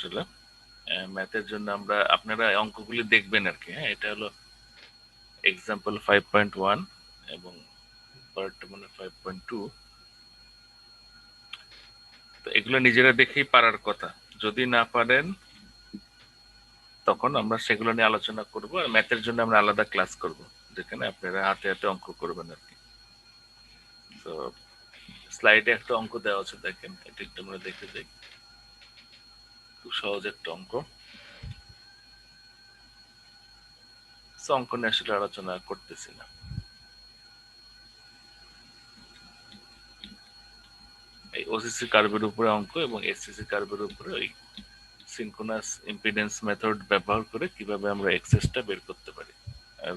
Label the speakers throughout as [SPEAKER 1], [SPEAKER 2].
[SPEAKER 1] আসলে ম্যাথের জন্য আপনারা অঙ্কগুলি দেখবেন আর কি। হ্যাঁ, এটা হলো এক্সাম্পল 5.1 এবং পরেরটা মানে 5.2। তো এগুলো নিজেরা দেখেই পারার কথা। যদি না পারেন তখন আমরা সেগুলো নিয়ে আলোচনা করব, আর ম্যাথের জন্য আমরা আলাদা ক্লাস করব, যেখানে আপনারা হাতে হাতে অঙ্ক করবেন আর কি। তো স্লাইডে একটা অঙ্ক দেওয়া আছে, দেখেন এটা একটু আমরা দেখে যাই। খুব সহজ একটা অঙ্ক। অঙ্ক নিয়ে আসলে আলোচনা করতেছি না। এই ওসিসি কার্ভের উপরে অঙ্ক এবং এসসিসি কার্ভের উপরে ওই সিনক্রোনাস ইম্পিডেন্স মেথড ব্যবহার করে কিভাবে আমরা এক্সেসটা বের করতে পারি।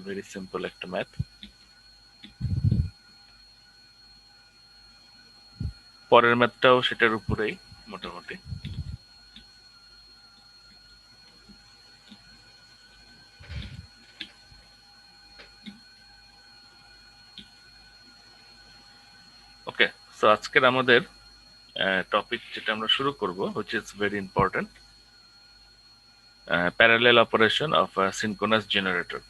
[SPEAKER 1] ভেরি সিম্পল একটা ম্যাথ। পরের ম্যাথটাও সেটার উপরেই মোটামুটি। ওকে, সো আজকের আমাদের টপিক যেটা আমরা শুরু করব, which is very important, parallel operation of synchronous generator.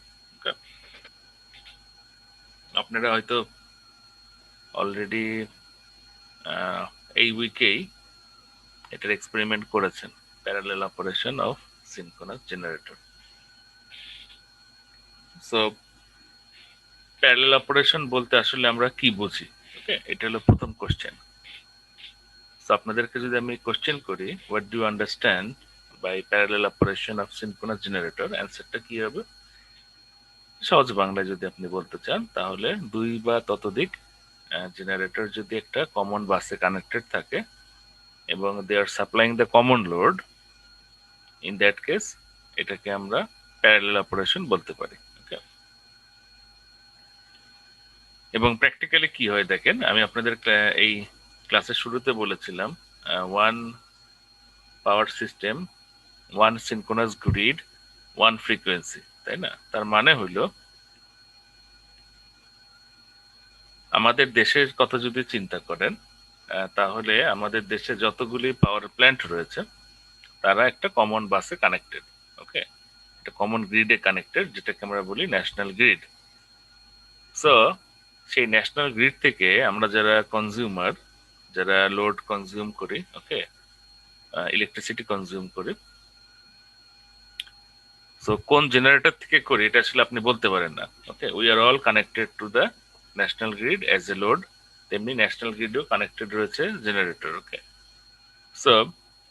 [SPEAKER 1] আপনারা হয়তো অলরেডি এই উইকেই এটার এক্সপেরিমেন্ট করেছেন, parallel operation of synchronous generator. So parallel operation বলতে আসলে আমরা কি বুঝি? ওকে, এটা হলো প্রথম কোশ্চেন। সো আপনাদেরকে যদি আমি কোশ্চেন করি, what do you understand by parallel operation of synchronous generator, অ্যান্সারটা কি হবে? সহজ বাংলায় যদি আপনি বলতে চান, তাহলে দুই বা ততোধিক জেনারেটর যদি একটা কমন বাসে কানেক্টেড থাকে এবং they are supplying the common load, in that case এটাকে আমরা প্যারালেল অপারেশন বলতে পারি। ওকে, এবং প্র্যাকটিক্যালি কি হয় দেখেন, আমি আপনাদের এই ক্লাসের শুরুতে বলেছিলাম one power system, one synchronous grid, one frequency, তাই না? তার মানে হইল আমাদের দেশের কথা যদি চিন্তা করেন, তাহলে আমাদের দেশে যতগুলি পাওয়ার প্ল্যান্ট রয়েছে তারা একটা কমন বাসে কানেক্টেড। ওকে, একটা কমন গ্রিডে কানেক্টেড, যেটাকে আমরা বলি ন্যাশনাল গ্রিড। সো সেই ন্যাশনাল গ্রিড থেকে আমরা যারা কনজিউমার, যারা লোড কনজিউম করি, ওকে, ইলেকট্রিসিটি কনজিউম করি, সো কোন জেনারেটর থেকে করি এটা আসলে আপনি বলতে পারেন না। Okay, we are all connected to the national grid as a load, তেমনি ন্যাশনাল গ্রিডও কানেক্টেড রয়েছে জেনারেটর। ওকে, সো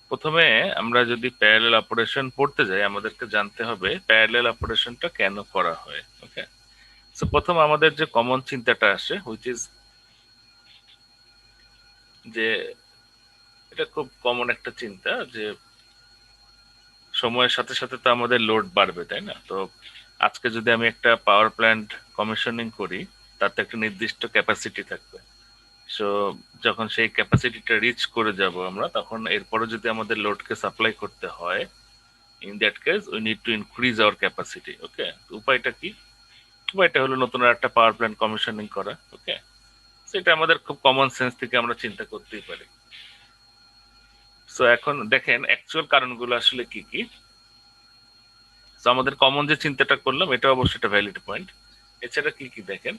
[SPEAKER 1] প্রথমে আমরা যদি প্যারালেল অপারেশন পড়তে যাই, আমাদেরকে জানতে হবে প্যারালেল অপারেশনটা কেন করা হয়। ওকে, সো প্রথম আমাদের যে কমন চিন্তাটা আসে, হুইচ ইজ যে এটা খুব কমন একটা চিন্তা, যে সময়ের সাথে সাথে তো আমাদের লোড বাড়বে, তাই না? তো আজকে যদি আমি একটা পাওয়ার প্ল্যান্ট কমিশনিং করি, তাতে একটা নির্দিষ্ট ক্যাপাসিটি থাকবে। সো যখন সেই ক্যাপাসিটিটা রিচ করে যাব আমরা, তখন এরপরে যদি আমাদের লোডকে সাপ্লাই করতে হয়, in that case we need to increase our capacity. Okay, উপায়টা কি? উপায়টা হলো নতুন আর একটা পাওয়ার প্ল্যান্ট কমিশনিং করা। ওকে, সেটা আমাদের খুব কমন সেন্স থেকে আমরা চিন্তা করতেই পারি। সো এখন দেখেন অ্যাকচুয়াল কারণগুলো আসলে কি কি। তো আমাদের কমন যে চিন্তাটা করলাম, এটা অবশ্যই একটা ভ্যালিড পয়েন্ট। এছাড়া কি কি দেখেন,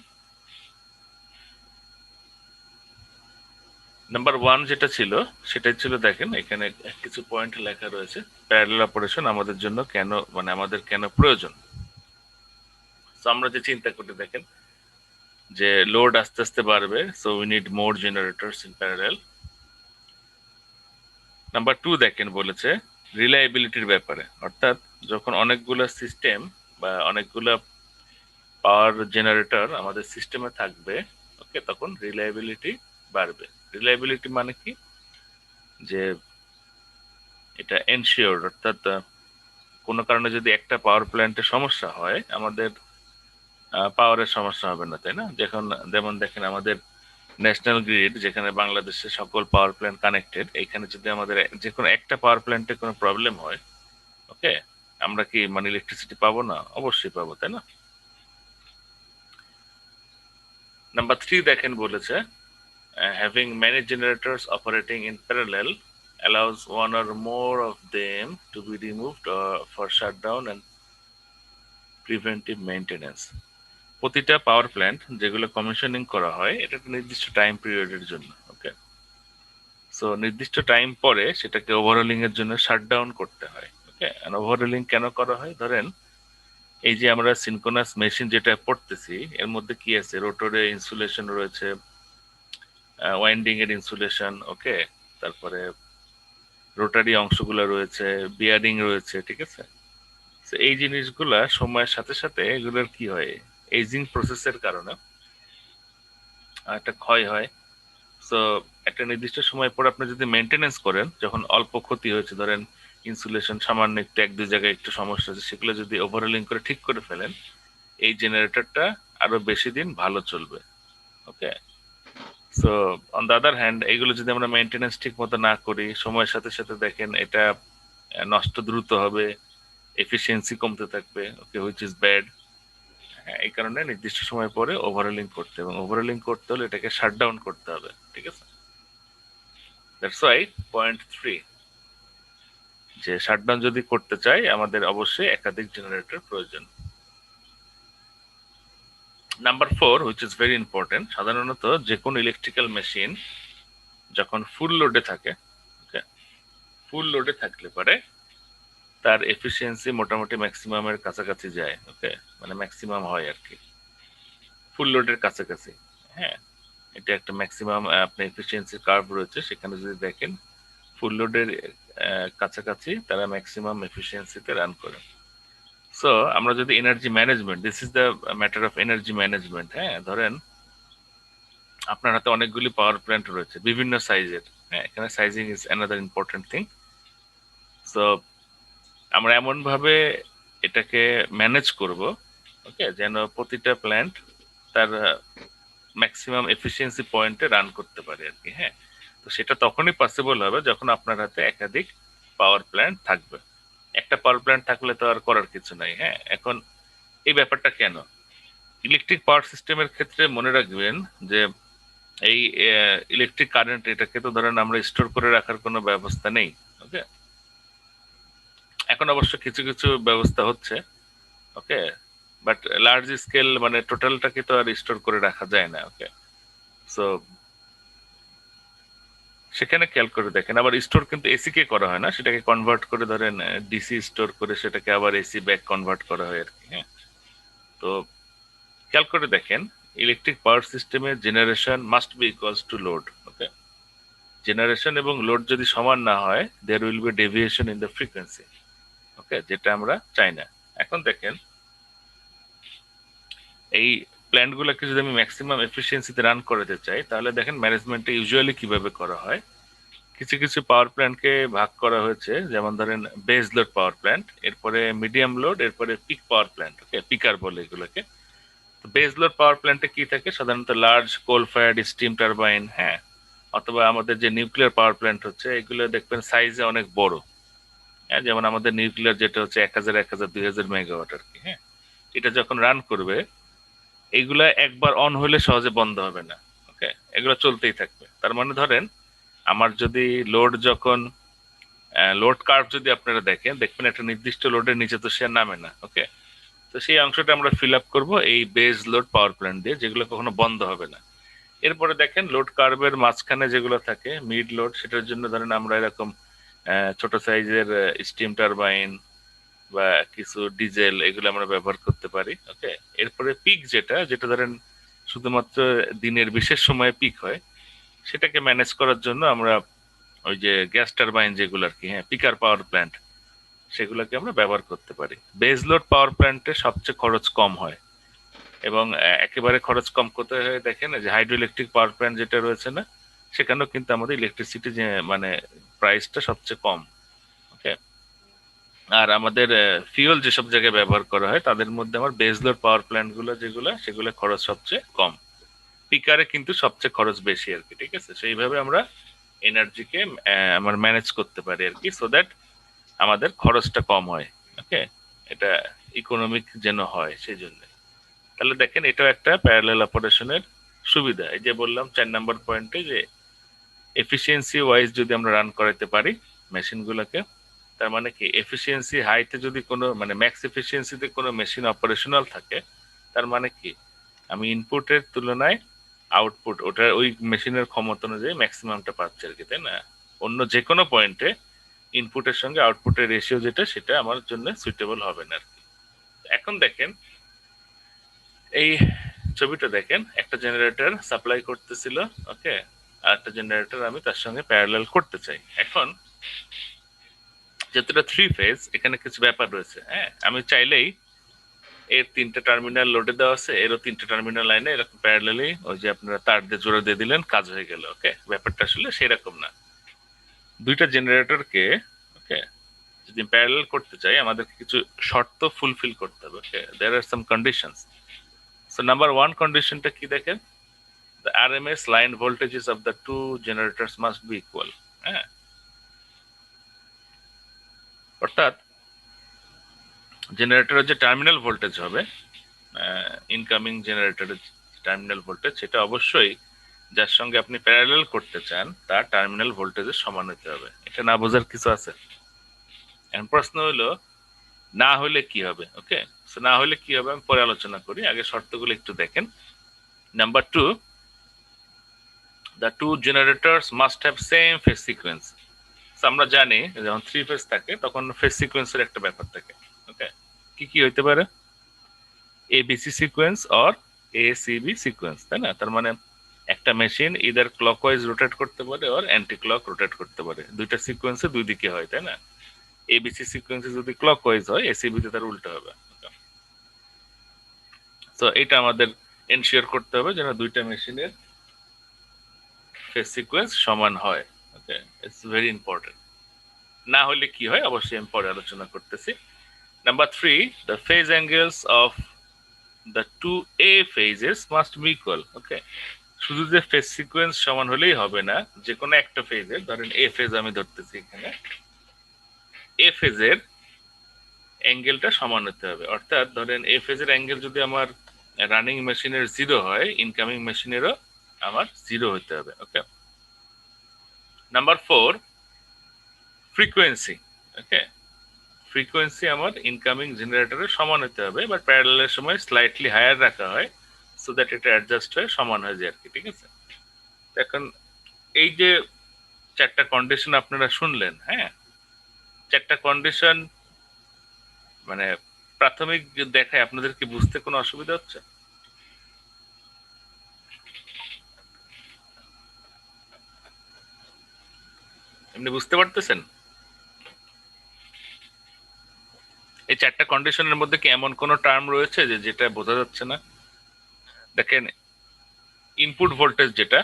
[SPEAKER 1] নাম্বার ওয়ান যেটা ছিল, সেটাই ছিল, দেখেন এখানে কিছু পয়েন্ট লেখা রয়েছে, প্যারালাল অপারেশন আমাদের জন্য কেন, মানে আমাদের কেন প্রয়োজন। তো আমরা যে চিন্তা করি, দেখেন যে লোড আস্তে আস্তে বাড়বে, so we need more generators in parallel. Number two দেখেন বলেছে রিলায়েবিলিটির ব্যাপারে, অর্থাৎ যখন অনেকগুলো সিস্টেম বা অনেকগুলো পাওয়ার জেনারেটর আমাদের সিস্টেমে থাকবে, ওকে, তখন রিলায়েবিলিটি বাড়বে। রিলায়েবিলিটি মানে কি? যে এটা এনশিওর, অর্থাৎ কোনো কারণে যদি একটা পাওয়ার প্ল্যান্টের সমস্যা হয়, আমাদের পাওয়ারের সমস্যা হবে না, তাই না? যেমন দেখেন আমাদের ন্যাশনাল গ্রিড, যেখানে বাংলাদেশের সকল পাওয়ার প্ল্যান্ট কানেক্টেড, এখানে যদি আমাদের যে কোনো একটা পাওয়ার প্ল্যান্টে কোনো প্রবলেম হয়, ওকে, আমরা কি মানে ইলেকট্রিসিটি পাবো না? অবশ্যই পাবো, তাই না? নাম্বার থ্রি দেখেন বলেছে having many generators operating in parallel allows one or more of them to be removed for shutdown and preventive maintenance. প্রতিটা পাওয়ার প্ল্যান্ট যেগুলো কমিশনিং করা হয় এটা একটা নির্দিষ্ট টাইম পিরিয়ডের জন্য। ওকে, সো নির্দিষ্ট টাইম পরে সেটাকে ওভারহোলিং এর জন্য শাটডাউন করতে হয়। ওকে, ওভারহোলিং কেন করা হয়? ধরেন এই যে আমরা সিনক্রোনাস মেশিন যেটা পড়তেছি এর মধ্যে কি আছে, রোটরে ইনসুলেশন রয়েছে, ওয়াইন্ডিং এর ইনসুলেশন, ওকে, তারপরে রোটারি অংশগুলো রয়েছে, বিয়ারিং রয়েছে, ঠিক আছে। তো এই জিনিসগুলা সময়ের সাথে সাথে এগুলোর কি হয়, এজিং প্রসেসের কারণে একটা ক্ষয় হয়। সো একটা নির্দিষ্ট সময় পর আপনি যদি মেনটেনেন্স করেন, যখন অল্প ক্ষতি হয়েছে, ধরেন ইনসুলেশন সামান্য একটু এক দুই জায়গায় একটু সমস্যা আছে, সেগুলো যদি ওভারহোলিং করে ঠিক করে ফেলেন, এই জেনারেটরটা আরো বেশি দিন ভালো চলবে। Okay, so on the other hand এইগুলো যদি আমরা মেনটেনেন্স ঠিক মতো না করি, সময়ের সাথে সাথে দেখেন এটা নষ্ট দ্রুত হবে, এফিসিয়েন্সি কমতে থাকবে। ওকে, হুইচ ইজ ব্যাড। এই কারণে নির্দিষ্ট সময় পরে ওভারহোলিং করতে, এবং ওভারহোলিং করতে হলে এটাকে শাটডাউন করতে হবে, ঠিক আছে। দ্যাটস ওয়াই পয়েন্ট 3, যে শাটডাউন যদি করতে চাই আমাদের অবশ্যই একাধিক জেনারেটর প্রয়োজন। Number 4, which is very important, সাধারণত যে কোনো ইলেকট্রিক্যাল মেশিন যখন ফুল লোডে থাকে, ওকে, ফুল লোডে থাকলে পরে তার এফিসিয়েন্সি মোটামুটি ম্যাক্সিমামের কাছাকাছি যায়। ওকে, মানে ম্যাক্সিমাম হয় আর কি, ফুল লোডের কাছাকাছি। হ্যাঁ, এটা একটা ম্যাক্সিমাম আপনার এফিসিয়েন্সি কার্ভ রয়েছে, সেখানে যদি দেখেন ফুল লোডের কাছাকাছি তারা ম্যাক্সিমাম এফিসিয়েন্সিতে রান করে। সো আমরা যদি energy management, this is the matter of energy management. হ্যাঁ, ধরেন আপনার হাতে অনেকগুলি পাওয়ার প্ল্যান্ট রয়েছে বিভিন্ন সাইজের। হ্যাঁ, এখানে sizing is another important thing. So আমরা এমন ভাবে এটাকে ম্যানেজ করব, ওকে, যেন প্রতিটা প্ল্যান্ট তার ম্যাক্সিমাম এফিসিয়েন্সি পয়েন্টে রান করতে পারে আর কি। হ্যাঁ, তো সেটা তখনই পসিবল হবে যখন আপনার হাতে একাধিক পাওয়ার প্ল্যান্ট থাকবে। একটা পাওয়ার প্ল্যান্ট থাকলে তো আর করার কিছু নাই। হ্যাঁ, এখন এই ব্যাপারটা কেন, ইলেকট্রিক পাওয়ার সিস্টেমের ক্ষেত্রে মনে রাখবেন যে এই ইলেকট্রিক কারেন্ট এটাকে তো ধরেন আমরা স্টোর করে রাখার কোনো ব্যবস্থা নেই। ওকে, এখন অবশ্য কিছু কিছু ব্যবস্থা হচ্ছে। ওকে, বাট লার্জ স্কেল মানে টোটালটাকে তো আর স্টোর করে রাখা যায় না। ওকে, সো সেখানে খেয়াল করে দেখেন, আবার স্টোর কিন্তু এসি কে করা হয় না, সেটাকে কনভার্ট করে ধরেন ডিসি স্টোর করে সেটাকে আবার এসি ব্যাক কনভার্ট করা হয় আর কি। হ্যাঁ, তো খেয়াল করে দেখেন ইলেকট্রিক পাওয়ার সিস্টেমে generation must be equals to load. Okay, generation এবং লোড যদি সমান না হয়, there will be deviation in the frequency. Okay, যেটা আমরা চাই না। এখন দেখেন এই প্ল্যান্টগুলোকে যদি আমি ম্যাক্সিমাম এফিসিয়েন্সিতে রান করাতে চাই, তাহলে দেখেন ম্যানেজমেন্টে ইউজুয়ালি কিভাবে করা হয়। কিছু কিছু পাওয়ার প্ল্যান্টকে ভাগ করা হয়েছে, যেমন ধরেন বেস লোড পাওয়ার প্ল্যান্ট, এরপরে মিডিয়াম লোড, এরপরে পিক পাওয়ার প্ল্যান্ট। ওকে, পিকার বলে এগুলোকে। তো বেস লোড পাওয়ার প্ল্যান্টে কি থাকে, সাধারণত লার্জ কোল ফায়ার্ড স্টিম টারবাইন, হ্যাঁ, অথবা আমাদের যে নিউক্লিয়ার পাওয়ার প্ল্যান্ট হচ্ছে এগুলো দেখবেন সাইজে অনেক বড়। হ্যাঁ, যেমন আমাদের নিউক্লিয়ার যেটা হচ্ছে 1000, 1000, 2000 মেগাওয়াট আর কি। হ্যাঁ, এটা যখন রান করবে এইগুলা একবার অন হলে সহজে বন্ধ হবে না। ওকে, এগুলো চলতেই থাকবে। তার মানে ধরেন আমার যদি লোড যখন লোড কার্ভ যদি আপনারা দেখেন, দেখবেন একটা নির্দিষ্ট লোডের নিচে তো সে নামে না। ওকে, তো সেই অংশটা আমরা ফিল আপ করবো এই বেস লোড পাওয়ার প্ল্যান্ট দিয়ে, যেগুলো কখনো বন্ধ হবে না। এরপরে দেখেন লোড কার্ভের মাঝখানে যেগুলো থাকে মিড লোড, সেটার জন্য ধরেন আমরা এরকম ছোট সাইজের স্টিম টারবাইন বা কিছু ডিজেল এগুলো আমরা ব্যবহার করতে পারি। ওকে, এরপরে পিক যেটা যেটা ধরেন শুধুমাত্র দিনের বিশেষ সময়ে পিক হয়, সেটাকে ম্যানেজ করার জন্য আমরা ওই যে গ্যাস টারবাইন যেগুলো আর কি, হ্যাঁ, পিকার পাওয়ার প্ল্যান্ট, সেগুলোকে আমরা ব্যবহার করতে পারি। বেজ লোড পাওয়ার প্ল্যান্টে সবচেয়ে খরচ কম হয়, এবং একেবারে খরচ কম কোথায় হয় দেখেন, যে হাইড্রো ইলেকট্রিক পাওয়ার প্ল্যান্ট যেটা রয়েছে না, সেখানেও কিন্তু আমাদের ইলেকট্রিসিটি যে মানে প্রাইসটা সবচেয়ে কম। ওকে, আর আমাদের ফিউল যেসব জায়গায় ব্যবহার করা হয় তাদের মধ্যে আমার বেজ লোড পাওয়ার প্ল্যান্ট গুলো যেগুলো, সেগুলো খরচ সবচেয়ে কম, পিকারে কিন্তু সবচেয়ে খরচ বেশি আর কি। ঠিক আছে, সেইভাবে আমরা এনার্জিকে আমার ম্যানেজ করতে পারি আর কি, সো দ্যাট আমাদের খরচটা কম হয়। ওকে, এটা ইকোনমিক যেন হয় সেই জন্য। তাহলে দেখেন এটাও একটা প্যারালাল অপারেশনের সুবিধা। এই যে বললাম 4 নম্বর পয়েন্টে যে এফিসিয়েন্সি ওয়াইজ যদি আমরা রান করাতে পারি মেশিনগুলোকে, তার মানে কি এফিসিয়েন্সি হাইতে যদি কোনো মানে ম্যাক্স এফিসিয়েন্সিতে কোনো মেশিন অপারেশনাল থাকে, তার মানে কি আমি ইনপুটের তুলনায় আউটপুট ওটা ওই মেশিনের ক্ষমতা অনুযায়ী ম্যাক্সিমামটা পাচ্ছি আর কি, তাই না? অন্য যে কোনো পয়েন্টে ইনপুটের সঙ্গে আউটপুটের রেশিও যেটা সেটা আমার জন্য সুইটেবল হবে না আর কি। এখন দেখেন এই ছবিটা দেখেন, একটা জেনারেটর সাপ্লাই করতেছিল, ওকে, আর একটা জেনারেটর আমি তার সঙ্গে প্যারালাল করতে চাই। এখন যেহেতু এটা 3 ফেজ, এখানে কিছু ব্যাপার রয়েছে। হ্যাঁ, আমি চাইলেই এর 3টে টার্মিনাল লোডে দেওয়া আছে, এরও 3টে টার্মিনাল লাইনে এরকম প্যারালালি ওই যে আপনারা তার দিয়ে জোড়া দিয়ে দিলেন, কাজ হয়ে গেল। ওকে, ব্যাপারটা আসলে সেরকম না। দুইটা জেনারেটরকে ওকে যদি প্যারালাল করতে চাই আমাদেরকে কিছু শর্ত ফুলফিল করতে হবে। ওকে, দেয়ার আর সাম কন্ডিশনস। সো নাম্বার 1 কন্ডিশনটা কি দেখেন, the RMS line voltages of the two generators must be equal. হ্যাঁ, অর্থাৎ জেনারেটরের যে টার্মিনাল ভোল্টেজ হবে, ইনকামিং জেনারেটরের টার্মিনাল ভোল্টেজ, সেটা অবশ্যই যার সঙ্গে আপনি প্যারালাল করতে চান তার টার্মিনাল ভোল্টেজের সমান হতে হবে। এটা না বোঝার কিছু আছে? এখন প্রশ্ন হলো না হলে কি হবে? ওকে, সো না হলে কি হবে আমি পরে আলোচনা করি, আগে শর্তগুলো একটু দেখেন। Number 2, the two generators must have same phase sequence. আমরা জানি যখন 3 ফেজ থাকে তখন ফেজ সিকোয়েন্সের একটা ব্যাপার থাকে। ওকে, কি কি হইতে পারে? ABC sequence or ACB sequence, তাই না? তার মানে একটা মেশিন ইদার ক্লকওয়াইজ রোটেট করতে পারে অর অ্যান্টি ক্লক রোটেট করতে পারে। দুইটা সিকোয়েন্সে দুই দিকে হয়, তাই না? এবিসি সিকোয়েন্সে যদি ক্লকওয়াইজ হয়, এসিবিতে তার উল্টো হবে। তো এটা আমাদের এনশিওর করতে হবে যেন দুইটা মেশিনের ফেজ সিকোয়েন্স সমান হয়। ওকে, ইটস ভেরি ইম্পর্টেন্ট। না হলে কি হয় অবশ্যই আমি পরে আলোচনা করতেছি। Number 3, the phase angles of the two A phases must be equal. Okay, শুধু যে ফেজ সিকোয়েন্স সমান হলেই হবে না, যে কোনো একটা ফেজের, ধরেন এ ফেজ আমি ধরতেছি এখানে, এ ফেজের অ্যাঙ্গেলটা সমান হতে হবে। অর্থাৎ ধরেন এ ফেজের অ্যাঙ্গেল যদি আমার রানিং মেশিনের 0 হয়, ইনকামিং মেশিনেরও আমার 0 হতে হবে। ওকে, নাম্বার 4, ফ্রিকোয়েন্সি। ওকে, ফ্রিকোয়েন্সি আমার ইনকামিং জেনারেটরের সমান হতে হবে, বাট প্যারালালের সময় স্লাইটলি হায়ার রাখা হয় সো দ্যাট এটা অ্যাডজাস্ট হয়ে সমান হয়ে যায় আর কি। ঠিক আছে, এখন এই যে 4টা কন্ডিশন আপনারা শুনলেন, হ্যাঁ, 4টা কন্ডিশন মানে প্রাথমিক দেখায় আপনাদের কি বুঝতে কোনো অসুবিধা হচ্ছে? এমনি বুঝতে পারতেছেন? এই 4টা কন্ডিশনের মধ্যে কি এমন কোনো টার্ম রয়েছে যে যেটা বোঝা যাচ্ছে না? দেখেন, ইনপুট ভোল্টেজ যেটা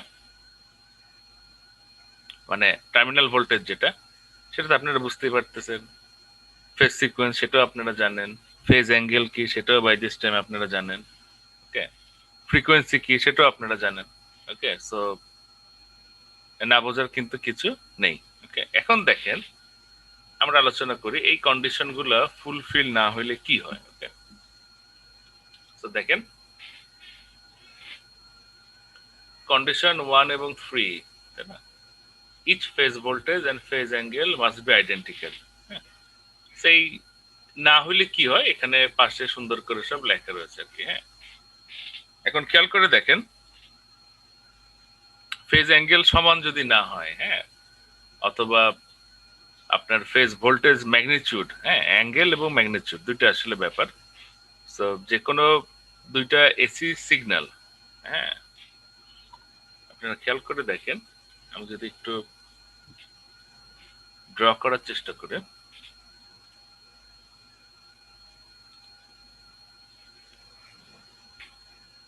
[SPEAKER 1] মানে টার্মিনাল ভোল্টেজ যেটা, সেটা তো আপনারা বুঝতেই পারতেছেন। ফেজ সিকোয়েন্স সেটাও আপনারা জানেন, ফেজ অ্যাঙ্গেল কি সেটাও বাই দিস টাইম আপনারা জানেন। ওকে, ফ্রিকোয়েন্সি কি সেটাও আপনারা জানেন। ওকে, সো না বোঝার কিন্তু কিছু নেই। ওকে, এখন দেখেন আমরা আলোচনা করি এই কন্ডিশনগুলো ফুলফিল না হইলে কি হয়। ওকে, সো দেখেন কন্ডিশন 1 এবং 3, তাই না? Each phase voltage and phase angle must be identical. সেই না হইলে কি হয় এখানে পাশে সুন্দর করে সব লেখা রয়েছে আর কি। হ্যাঁ, এখন খেয়াল করে দেখেন, ফেজ অ্যাঙ্গেল সমান যদি না হয়, হ্যাঁ, অথবা আপনার ফেজ ভোল্টেজ ম্যাগনিটিউড, হ্যাঁ, অ্যাঙ্গেল এবং ম্যাগনিটিউড দুইটা আসলে ব্যাপার। সো যে কোনো দুইটা এসি সিগন্যাল, হ্যাঁ, আপনারা খেয়াল করে দেখেন, আমি যদি একটু ড্র করার চেষ্টা করি,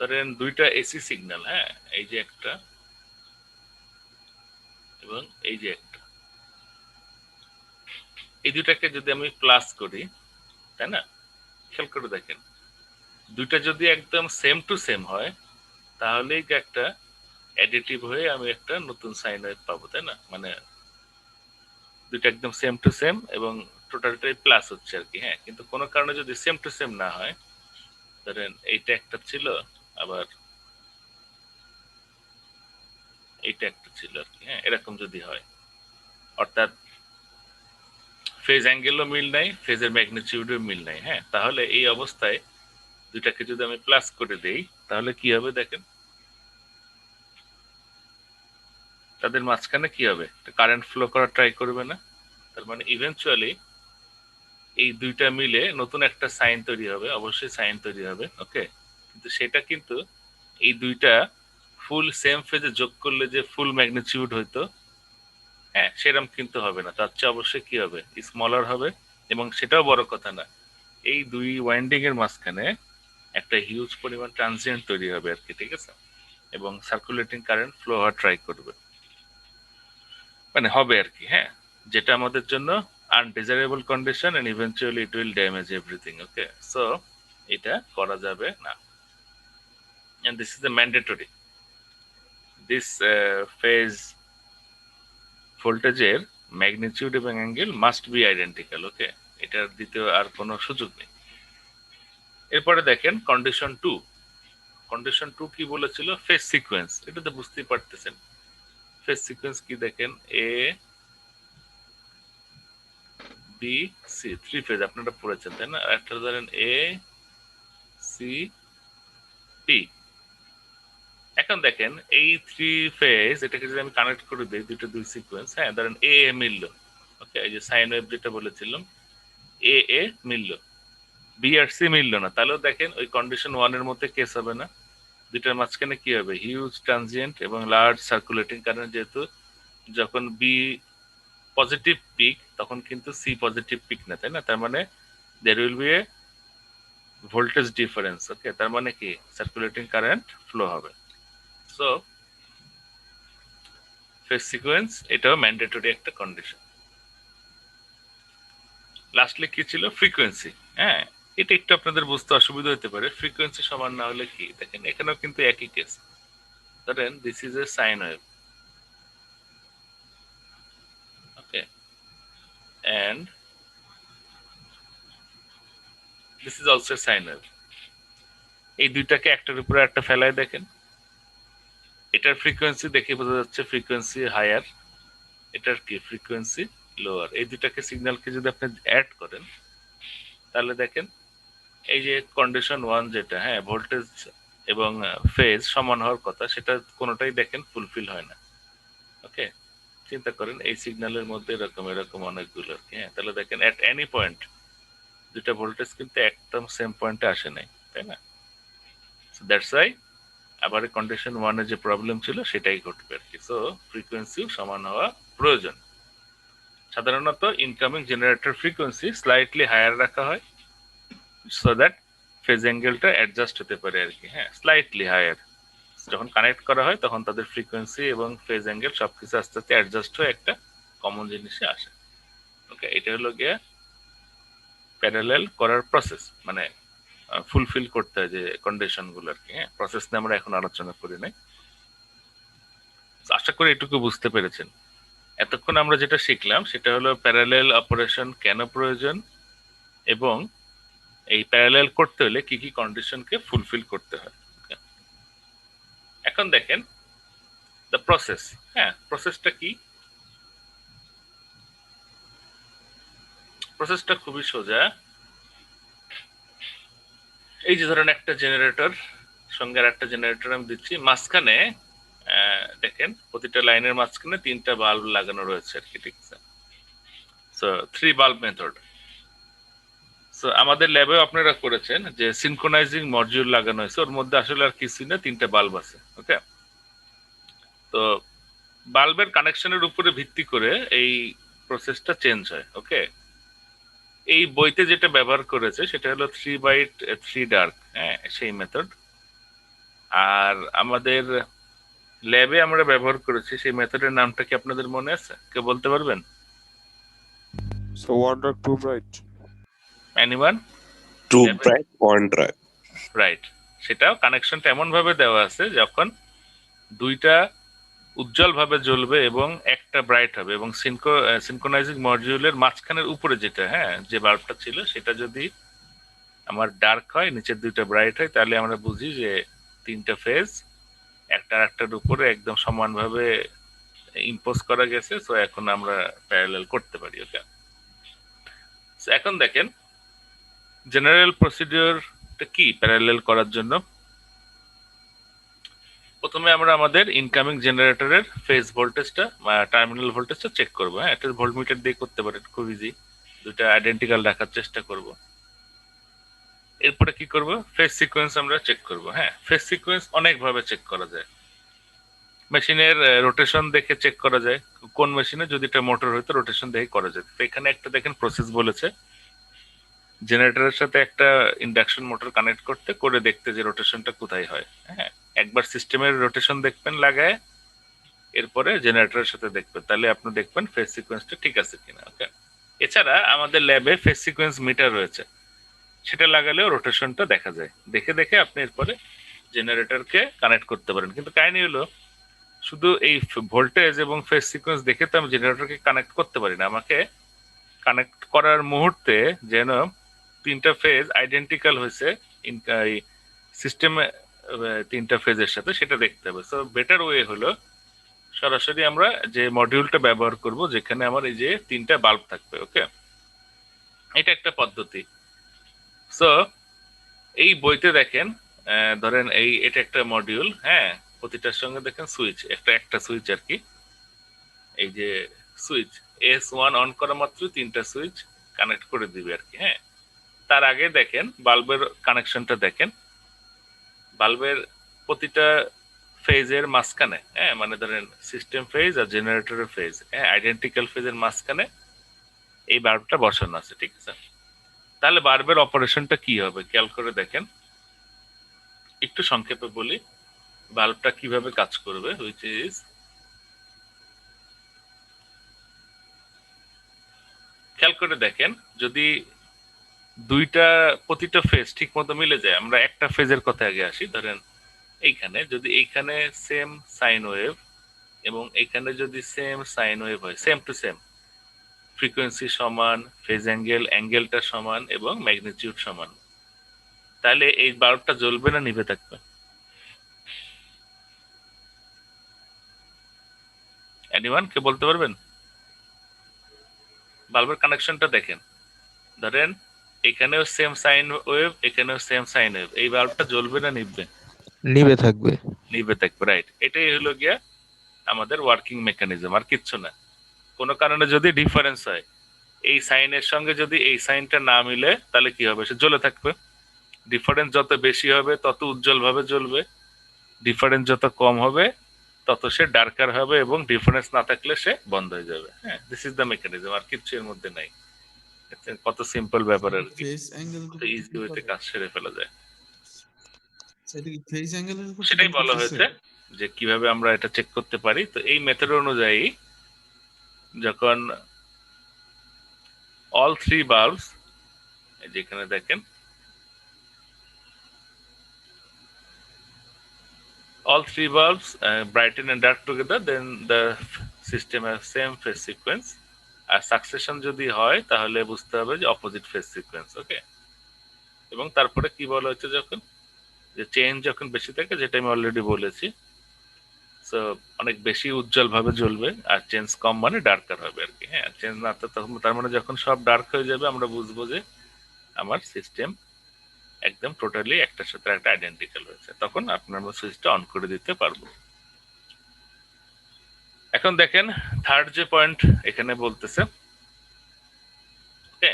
[SPEAKER 1] ধরেন দুইটা এসি সিগন্যাল, হ্যাঁ, এই যে একটা এবং এই যে একটা, এই দুইটাকে যদি আমি প্লাস করি, তাই না? খেয়াল করে দেখেন, দুইটা যদি একদম সেম টু সেম হয় তাহলেই একটা অ্যাডিটিভ হয়ে আমি একটা নতুন সাইন ওয়েভ পাবো, তাই না? মানে দুইটা একদম সেম টু সেম এবং টোটালটাই প্লাস হচ্ছে আর কি। হ্যাঁ, কিন্তু কোনো কারণে যদি সেম টু সেম না হয়, ধরেন এইটা একটা ছিল, আবার এইটা একটা ছিল আর কি। হ্যাঁ, এরকম যদি হয়, অর্থাৎ ফেজ অ্যাঙ্গেলও মিল নাই, ফেজের ম্যাগনিটিউডও মিল নাই। হ্যাঁ, তাহলে এই অবস্থায় দুইটাকে যদি আমি প্লাস করে দেই তাহলে কি হবে দেখেন, তাদের মাঝখানে কি হবে, কারেন্ট ফ্লো করা ট্রাই করবে না? তার মানে ইভেনচুয়ালি এই দুইটা মিলে নতুন একটা সাইন তৈরি হবে, অবশ্যই সাইন তৈরি হবে। ওকে, কিন্তু সেটা কিন্তু এই দুইটা ফুল সেম ফেজে যোগ করলে যে ফুল ম্যাগনিটিউড হইতো, হ্যাঁ, সেরকম কিন্তু হবে না। তার চেয়ে অবশ্যই কি হবে, স্মলার হবে। এবং সেটাও বড় কথা না, এই দুই ওয়াইন্ডিং এর মাঝখানে একটা হিউজ পরিমাণ ট্রানজিয়েন্ট তৈরি হবে আর কি, ঠিক আছে? এবং সার্কুলেটিং কারেন্ট ফ্লো হওয়া ট্রাই করবে, মানে হবে আর কি। হ্যাঁ, যেটা আমাদের জন্য undesirable condition and eventually it will damage everything. Okay, so এটা করা যাবে না, and this is the mandatory. This phase ভোল্টেজের ম্যাগনিটিউড এবং angle must be identical. Okay, এটার দ্বিতীয় আর কোনো সুযোগ নেই। এরপরে দেখেন কন্ডিশন টু। কন্ডিশন টু কি বলেছিল? Phase sequence. এটা তো বুঝতেই পারতেছেন, ফেজ সিকোয়েন্স কি দেখেন, A B C, three phase আপনারা পড়েছেন তাই না? একটা ধরেন এ সি পি। এখন দেখেন এই থ্রি ফেজ, এটাকে যদি আমি কানেক্ট করে দিই, দুটো দুই সিকোয়েন্স, হ্যাঁ, ধরেন এ এ মিললো। ওকে, এই যে সাইন ওয়েভ যেটা বলেছিলাম, এ এ মিললো, বি আর সি মিললো না, তাহলেও দেখেন ওই কন্ডিশন ওয়ান এর মধ্যে কেস হবে না। দুইটার মাঝখানে কি হবে, হিউজ ট্রানজিয়েন্ট এবং লার্জ সার্কুলেটিং কারেন্ট। যেহেতু যখন বি পজিটিভ পিক তখন কিন্তু সি পজিটিভ পিক না, তাই না? তার মানে there will be a voltage difference. Okay, তার মানে কি সার্কুলেটিং কারেন্ট ফ্লো হবে। সো ফেজ সিকোয়েন্স এটাও ম্যান্ডেটরি একটা কন্ডিশন। লাস্টলি কি ছিল? ফ্রিকোয়েন্সি। হ্যাঁ, এটা একটু আপনাদের বুঝতে অসুবিধা হতে পারে। ফ্রিকোয়েন্সি সমান না হলে কি, দেখেন এখানেও কিন্তু একই কেস। ধরেন this is a sine wave, okay, and this is also sine wave. এই দুইটাকে একটার উপরে একটা ফেলায় দেখেন, এটার ফ্রিকোয়েন্সি দেখে বোঝা যাচ্ছে ফ্রিকোয়েন্সি হায়ার, এটার কি ফ্রিকোয়েন্সি লোয়ার। এই দুটাকে সিগন্যালকে যদি আপনি অ্যাড করেন তাহলে দেখেন এই যে কন্ডিশন ওয়ান যেটা, হ্যাঁ, ভোল্টেজ এবং ফেজ সমান হওয়ার কথা, সেটা কোনোটাই দেখেন ফুলফিল হয় না। ওকে, চিন্তা করেন এই সিগন্যালের মধ্যে এরকম এরকম অনেকগুলো আর কি। হ্যাঁ, তাহলে দেখেন এট এনি পয়েন্ট দুটা ভোল্টেজ কিন্তু একদম সেম পয়েন্টে আসে নাই, তাই না? দ্যাটস ওয়াই আবার কন্ডিশন ওয়ানে যে প্রবলেম ছিল সেটাই ঘটবে আর কি। সো ফ্রিকোয়েন্সিও সমান হওয়া প্রয়োজন। সাধারণত incoming generator frequency slightly higher রাখা হয় সো দ্যাট ফেজ অ্যাঙ্গেলটা অ্যাডজাস্ট হতে পারে আর কি। হ্যাঁ, স্লাইটলি হায়ার। যখন কানেক্ট করা হয় তখন তাদের ফ্রিকোয়েন্সি এবং ফেজ অ্যাঙ্গেল সবকিছু আস্তে আস্তে অ্যাডজাস্ট হয়ে একটা কমন জিনিসে আসে। ওকে, এটা হলো গিয়ে প্যারালেল করার প্রসেস, মানে ফুলফিল করতে হয় যে কন্ডিশন গুলো আর কি। হ্যাঁ, প্রসেস নিয়ে আমরা এখন আলোচনা করি নাই। আশা করি এটুকু বুঝতে পেরেছেন। এতক্ষণ আমরা যেটা শিখলাম সেটা হলো প্যারালেল অপারেশন কেন প্রয়োজন এবং এই প্যারালেল করতে হলে কি কি কন্ডিশনকে ফুলফিল করতে হয়। এখন দেখেন দ্য প্রসেস। হ্যাঁ, প্রসেসটা কি? প্রসেসটা খুবই সোজা। এই যে ধরেন একটা জেনারেটর সঙ্গে আর একটা জেনারেটর আমি দিচ্ছি, মাঝখানে দেখেন প্রতিটা লাইনের মাঝখানে তিনটা বাল্ব লাগানো রয়েছে আর কি, ঠিক আছে? So three bulb method. So আমাদের ল্যাবেও আপনারা করেছেন যে সিনক্রোনাইজিং মডিউল লাগানো হয়েছে, ওর মধ্যে আসলে আর কিছুই না, তিনটা বাল্ব আছে। ওকে, তো বাল্বের কানেকশনের উপরে ভিত্তি করে এই প্রসেসটা চেঞ্জ হয়। ওকে, এই বইতে যেটা ব্যবহার করেছে সেটা হলো 3 বাইট 3 ডার্ক, হ্যাঁ, সেই মেথড। আর আমাদের ল্যাবে আমরা ব্যবহার করেছি সেই মেথডের নামটা কি আপনাদের মনে আছে? কেউ বলতে পারবেন?
[SPEAKER 2] So one drug, two bright.
[SPEAKER 1] Anyone?
[SPEAKER 3] Two
[SPEAKER 1] ল্যাবে,
[SPEAKER 3] bright, one dry.
[SPEAKER 1] রাইট। সেটাও কানেকশনটা এমন ভাবে দেওয়া আছে যখন দুইটা উজ্জ্বল ভাবে জ্বলবে এবং একটা ব্রাইট হবে, এবং সিনক্রোনাইজিং মডিউলের মাঝখানের উপরে যেটা, হ্যাঁ, যে বাল্বটা ছিল সেটা যদি আমার ডার্ক হয়, নিচের দুইটা ব্রাইট হয়, তাহলে আমরা বুঝি যে তিনটা ফেজ একটা একটার উপরে একদম সমানভাবে ইম্পোজ করা গেছে, সো এখন আমরা প্যারালাল করতে পারি। ওকে, এখন দেখেন জেনারেল প্রসিডিওরটা কি প্যারালাল করার জন্য। প্রথমে আমরা আমাদের ইনকামিং জেনারেটরের ফেজ ভোল্টেজটা বা টার্মিনাল ভোল্টেজটা চেক করবো। হ্যাঁ, এটা ভোল্টমিটার দিয়ে করতে পারেন, খুব ইজি। দুটা আইডেন্টিক্যাল রাখার চেষ্টা করব। এরপরে কি করব, ফেজ সিকোয়েন্স আমরা চেক করব। হ্যাঁ, ফেজ সিকোয়েন্স অনেক ভাবে চেক করা যায়। মেশিনের রোটেশন দেখে চেক করা যায়, কোন মেশিনে যদি এটা মোটর হইতো রোটেশন দেখে করা যায়। তো এখানে একটা দেখেন প্রসেস বলেছে, জেনারেটরের সাথে একটা ইন্ডাকশন মোটর কানেক্ট করতে, করে দেখতে যে রোটেশনটা কোথায় হয়। হ্যাঁ, একবার সিস্টেমের রোটেশন দেখবেন লাগায়, এরপরে জেনারেটরের সাথে দেখবেন, তাহলে আপনি দেখবেন ফেজ সিকোয়েন্সটা ঠিক আছে কিনা। ওকে, এছাড়া আমাদের ল্যাবে ফেজ সিকোয়েন্স মিটার রয়েছে, সেটা লাগালেও রোটেশনটা দেখা যায়। দেখে দেখে আপনি এরপরে জেনারেটরকে কানেক্ট করতে পারেন। কিন্তু কাহিনী হলো শুধু এই ভোল্টেজ এবং ফেজ সিকোয়েন্স দেখে তো আমি জেনারেটরকে কানেক্ট করতে পারি না। আমাকে কানেক্ট করার মুহূর্তে যেন তিনটা ফেজ আইডেন্টিক্যাল হয়েছে সিস্টেমে, তিনটা ফেজের সাথে, সেটা দেখতে হবে। সো বেটার ওয়ে হলো সরাসরি আমরা যে মডিউলটা ব্যবহার করব, যেখানে আমার এই যে তিনটা বাল্ব থাকবে। ওকে, এটা একটা পদ্ধতি। সো এই বইতে দেখেন, ধরেন এটা একটা মডিউল। হ্যাঁ, প্রতিটার সঙ্গে দেখেন সুইচ, একটা একটা সুইচ আর কি। এই যে সুইচ S1 অন করা মাত্র তিনটা সুইচ কানেক্ট করে দিবে আর কি। হ্যাঁ, তার আগে দেখেন বাল্বের কানেকশনটা দেখেন, বাল্বের প্রতিটা ফেজের মাঝখানে, হ্যাঁ মানে ধরেন সিস্টেম ফেজ আর জেনারেটরের ফেজ, হ্যাঁ আইডেন্টিক্যাল ফেজের মাঝখানে এই বাল্বটা বসানো আছে, ঠিক আছে। তাহলে বাল্বের অপারেশনটা কি হবে খেয়াল করে দেখেন, একটু সংক্ষেপে বলি বাল্বটা কিভাবে কাজ করবে। হুইচ ইজ, খেয়াল করে দেখেন, যদি প্রতিটা ফেজ ঠিক মতো মিলে যায়, আমরা একটা ফেজের কথা আগে আসি। ধরেন এইখানে যদি এইখানে সেম সাইন ওয়েভ এবং এইখানে যদি সেম সাইন ওয়েভ হয়, সেম টু সেম, ফ্রিকোয়েন্সি সমান, ফেজ অ্যাঙ্গেলটা সমান এবং ম্যাগনিটিউড সমান, তাহলে এই বাল্বটা জ্বলবে না নিভে থাকবে? এনিওয়ান কে বলতে পারবেন? বাল্বের কানেকশনটা দেখেন, ধরেন এখানেও সেম সাইন ওয়েভ, এখানেও সেম সাইন ওয়েভ, এই বাল্বটা জ্বলবে না নিভবে?
[SPEAKER 2] নিবে থাকবে।
[SPEAKER 1] নিভে থাকবে, রাইট। এটাই হলো গিয়া আমাদের ওয়ার্কিং মেকানিজম, আর কিচ্ছু না। কোনো কারণে যদি ডিফারেন্স হয়, এই সাইনের সঙ্গে যদি এই সাইনটা না মিলে, তাহলে কি হবে, সে জ্বলে থাকবে। ডিফারেন্স যত বেশি হবে তত উজ্জ্বল ভাবে জ্বলবে, ডিফারেন্স যত কম হবে তত সে ডার্কার হবে, এবং ডিফারেন্স না থাকলে সে বন্ধ হয়ে যাবে। হ্যাঁ, দিস ইজ দ্য মেকানিজম, আর কিচ্ছু এর মধ্যে নাই। কত সিম্পল ব্যাপার আর কি,
[SPEAKER 3] ফেস অ্যাঙ্গেল
[SPEAKER 1] কত ইজি ওয়েতে কাজ সেরে ফেলা যায়।
[SPEAKER 3] সেটা কি ফেস অ্যাঙ্গেলের উপর
[SPEAKER 1] সেটাই
[SPEAKER 3] ডিপেন্ড
[SPEAKER 1] বলা
[SPEAKER 3] করতেছে?
[SPEAKER 1] হয়েছে যে কিভাবে আমরা এটা চেক করতে পারি। তো এই মেথড অনুযায়ী যখন অল থ্রি বাল্বস, যেখানে দেখেন all three bulbs brighten and dark together, then the system has same phase sequence. আর সাকসেশন যদি হয় তাহলে বুঝতে হবে যে অপোজিট ফেজ সিকোয়েন্স। ওকে, এবং তারপরে কি বলা হচ্ছে, যখন যে চেঞ্জ যখন বেশি থাকে, যেটা আমি অলরেডি বলেছি, সো অনেক বেশি উজ্জ্বল ভাবে জ্বলবে, আর চেঞ্জ কম মানে ডার্কার হবে আর কি। হ্যাঁ, চেঞ্জ না তখন, তার মানে যখন সব ডার্ক হয়ে যাবে আমরা বুঝবো যে আমার সিস্টেম একদম টোটালি একটার সাথে একটা আইডেন্টিক্যাল হয়েছে, তখন আপনার সুইচটা অন করে দিতে পারবো। এখন দেখেন থার্ড যে পয়েন্ট এখানে বলতেছে, ওকে,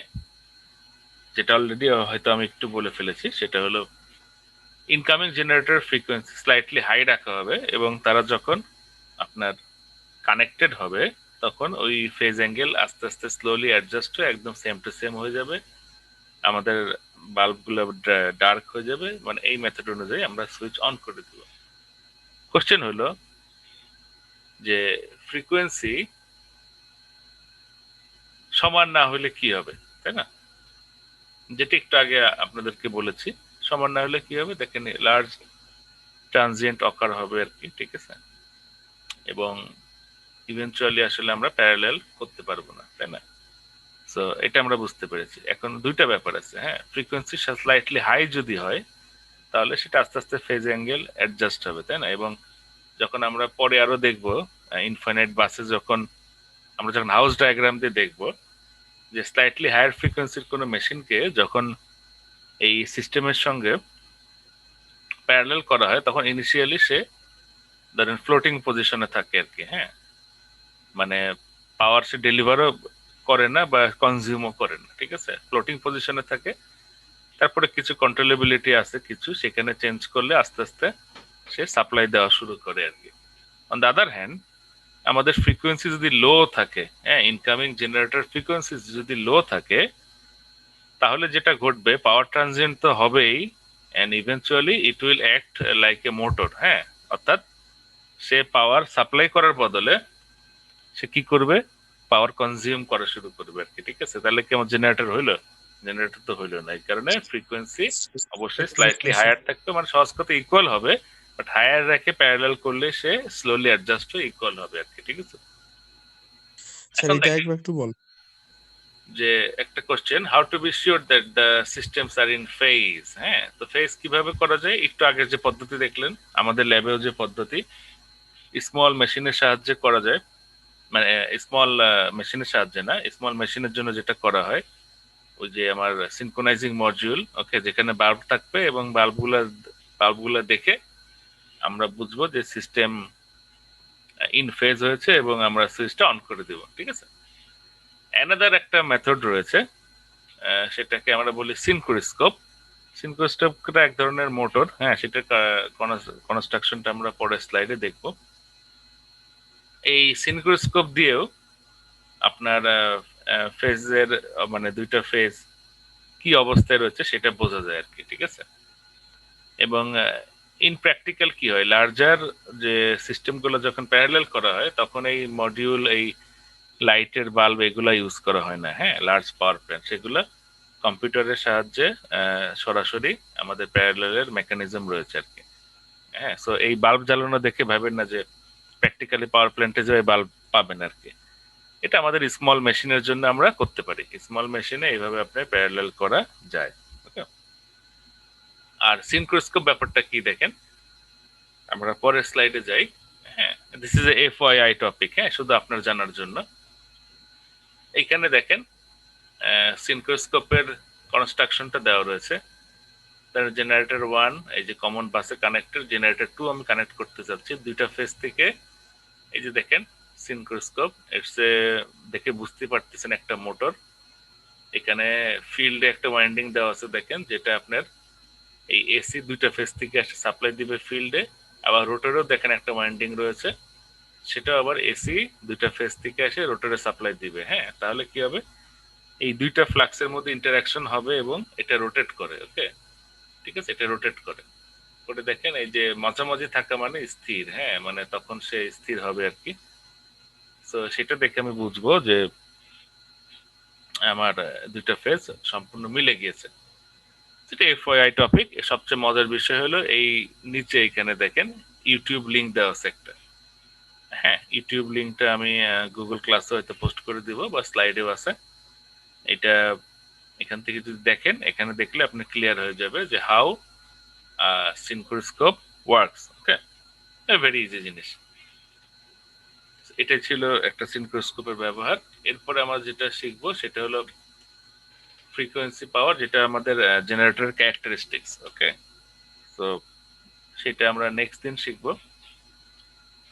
[SPEAKER 1] যেটা অলরেডি হয়তো আমি একটু বলে ফেলেছি, সেটা হলো incoming generator frequency slightly high রাখা হবে, এবং তারা যখন আপনার কানেক্টেড হবে তখন ওই ফেজ অ্যাঙ্গেল আস্তে আস্তে স্লোলি অ্যাডজাস্ট হয়ে একদম সেম টু সেম হয়ে যাবে, আমাদের বাল্বগুলো ডার্ক হয়ে যাবে। মানে এই মেথড অনুযায়ী আমরা সুইচ অন করে দেব। কোশ্চেন হলো যে ফ্রিকোয়েন্সি সমান না হলে কি হবে, তাই না? যেটা একটু আগে আপনাদেরকে বলেছি, সমান না হলে কি হবে দেখেন, লার্জ ট্রানজিয়েন্ট অকার হবে আর কি, ঠিক আছে, এবং ইভেনচুয়ালি আসলে আমরা প্যারালাল করতে পারবো না, তাই না? সো এটা আমরা বুঝতে পেরেছি। এখন দুইটা ব্যাপার আছে। হ্যাঁ, ফ্রিকোয়েন্সি স্লাইটলি হাই যদি হয় তাহলে সেটা আস্তে আস্তে ফেজ অ্যাঙ্গেল অ্যাডজাস্ট হবে, তাই না, এবং যখন আমরা পরে আরো দেখবো ইনফাইনাইট বাসে যখন আমরা যখন হাউস ডায়াগ্রাম দিয়ে দেখবো যে স্লাইটলি হায়ার ফ্রিকোয়েন্সির কোনো মেশিনকে যখন এই সিস্টেমের সঙ্গে প্যারালেল করা হয় তখন ইনিশিয়ালি সে ধরেন ফ্লোটিং পজিশনে থাকে আর কি, হ্যাঁ, মানে পাওয়ার সে ডেলিভারও করে না বা কনজিউমও করে না, ঠিক আছে, ফ্লোটিং পজিশনে থাকে। তারপরে কিছু কন্ট্রোলেবিলিটি আছে, কিছু সেখানে চেঞ্জ করলে আস্তে আস্তে সে সাপ্লাই দেওয়া শুরু করে আর কি। অন দ্য আদার হ্যান্ড আমাদের ফ্রিকোয়েন্সি যদি লো থাকে, হ্যাঁ, ইনকামিং জেনারেটর ফ্রিকোয়েন্সি যদি লো থাকে, তাহলে যেটা ঘটবে পাওয়ার ট্রানজিয়েন্ট তো হবেই, and eventually it will act like a motor, হ্যাঁ, অর্থাৎ সে পাওয়ার সাপ্লাই করার বদলে সে কি করবে, পাওয়ার কনজিউম করা শুরু করবে আর কি, ঠিক আছে। তাহলে কি আমার জেনারেটর হইলো? জেনারেটর তো হইলো না, এই কারণে ফ্রিকোয়েন্সি অবশ্যই স্লাইটলি হায়ার থাকবে, মানে সহজ কথা ইকুয়াল হবে, বাট হায়ার রেখে প্যারালাল করলে সে স্লোলি অ্যাডজাস্ট হয়ে ইকুয়াল হবে আর কি, ঠিক আছে।
[SPEAKER 3] স্যার
[SPEAKER 1] এখন
[SPEAKER 3] এটা
[SPEAKER 1] দেখেন
[SPEAKER 3] একবার একটু বল।
[SPEAKER 1] যে একটা question, how to be sure that the systems are in phase, হ্যাঁ, তো ফেজ কিভাবে করা যায়? একটু আগের যে পদ্ধতি দেখলেন আমাদের ল্যাবেও যে পদ্ধতি স্মল মেশিনের সাহায্যে করা যায়, মানে স্মল মেশিনের সাহায্যে না, স্মল মেশিনের জন্য যেটা করা হয় ওই যে আমার সিনক্রোনাইজিং মডিউল, ওকে, যেখানে বাল্ব থাকবে এবং বাল্বগুলো দেখে আমরা বুঝবো যে সিস্টেম ইন ফেজ হয়েছে এবং আমরা সুইচটা অন করে দিব, ঠিক আছে। অ্যানাদার একটা মেথড রয়েছে, সেটাকে আমরা বলি সিনক্রোস্কোপ। সিনক্রোস্কোপটা এক ধরনের মোটর, হ্যাঁ, সেটা কনস্ট্রাকশনটা আমরা পরের স্লাইডে দেখব। এই সিনক্রোস্কোপ দিয়েও আপনার ফেজের মানে দুইটা ফেজ কি অবস্থায় রয়েছে সেটা বোঝা যায় আর কি, ঠিক আছে। এবং ইন প্র্যাকটিক্যাল কি হয়, লার্জার যে সিস্টেমগুলো যখন প্যারালেল করা হয় তখন এই মডিউল, এই লাইটের বাল্ব এগুলা ইউজ করা হয় না, হ্যাঁ, লার্জ পাওয়ার প্ল্যান্ট সেগুলো কম্পিউটারের সাহায্যে সরাসরি আমাদের প্যারালেলের মেকানিজম রয়েছে আর কি, হ্যাঁ। সো এই বাল্ব জ্বালানো দেখে ভাবেন না যে প্র্যাকটিক্যালি পাওয়ার প্ল্যান্টে যে বাল্ব পাবেন আর কি। এটা আমাদের স্মল মেশিনের জন্য আমরা করতে পারি, স্মল মেশিনে এইভাবে আপনার প্যারালেল করা যায়, ওকে। আর সিনক্রোস্কোপ ব্যাপারটা কি দেখেন, আমরা পরের স্লাইডে যাই, হ্যাঁ, this is A FYI topic, হ্যাঁ, শুধু আপনার জানার জন্য। এইখানে দেখেন সিনক্রোস্কোপের কনস্ট্রাকশনটা দেওয়া রয়েছে। তার জেনারেটর 1 এই যে কমন বাসে কানেক্টেড, জেনারেটর 2 আমি কানেক্ট করতে যাচ্ছি দুইটা ফেজ থেকে। এই যে দেখেন সিনক্রোস্কোপ, ইটস দেখে বুঝতে পারতেছেন একটা মোটর। এখানে ফিল্ডে একটা ওয়াইন্ডিং দেওয়া আছে দেখেন, যেটা আপনার এই এসি দুইটা ফেজ থেকে এসে সাপ্লাই দিবে ফিল্ডে। আবার রোটরেও দেখেন একটা ওয়াইন্ডিং রয়েছে, সেটাও আবার এসি দুইটা ফেজ থেকে এসে রোটরে সাপ্লাই দিবে, হ্যাঁ। তাহলে কি হবে, এই দুইটা ফ্লাক্সের মধ্যে ইন্টারাকশন হবে এবং এটা রোটেট করে, ওকে, ঠিক আছে, এটা রোটেট করে। ওটা দেখেন এই যে মাঝামাঝি থাকা মানে স্থির, হ্যাঁ, মানে তখন সে স্থির হবে আর কি। তো সেটা দেখে আমি বুঝবো যে আমার দুইটা ফেজ সম্পূর্ণ মিলে গিয়েছে। সেটা এফওআই টপিক। সবচেয়ে মজার বিষয় হলো এই নিচে এখানে দেখেন ইউটিউব লিংক দেওয়া আছে একটা, হ্যাঁ, ইউটিউব লিংকটা আমি গুগল ক্লাসে হয়তো পোস্ট করে দিব বা স্লাইডেও আছে। এটা এখান থেকে যদি দেখেন, এখানে দেখলে আপনি ক্লিয়ার হয়ে যাবে যে how synchroscope works, okay, very easy জিনিস। এটা ছিল একটা সিনক্রোস্কোপের ব্যবহার। এরপরে আমরা যেটা শিখবো সেটা হলো ফ্রিকোয়েন্সি পাওয়ার, যেটা আমাদের জেনারেটরের ক্যারেক্টারিস্টিক্স, ওকে। তো সেটা আমরা নেক্সট দিন শিখবো।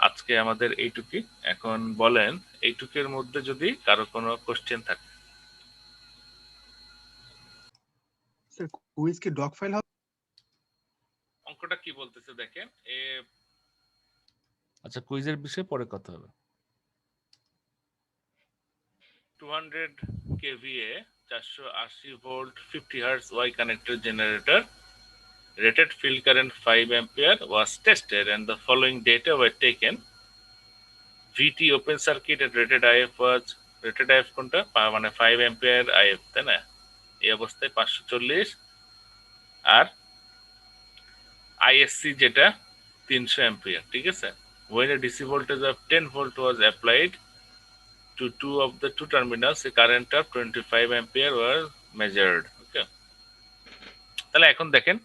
[SPEAKER 1] আজকে আমাদের এইটুকুই। এখন বলেন এইটুকের মধ্যে যদি কারো কোনো কোশ্চেন থাকে।
[SPEAKER 3] স্যার কুইজ কি ডক ফাইল হবে?
[SPEAKER 1] অঙ্কটা কি বলতেছে দেখেন, আচ্ছা, কুইজের বিষয়ে পরে কথা হবে। 200 kVA 480 volt 50 hertz Y connected generator rated field current 5 ampere was tested and the following data were taken. VT open circuit at rated IF was rated IF কোনটা মানে 5 ampere IF, তাই না? এই অবস্থায় 540 আর ISC যেটা 300 ampere, ঠিক আছে। When a DC voltage of 10 volt was applied to two of the two terminals, a current of 25 ampere was measured, okay. তাহলে এখন দেখেন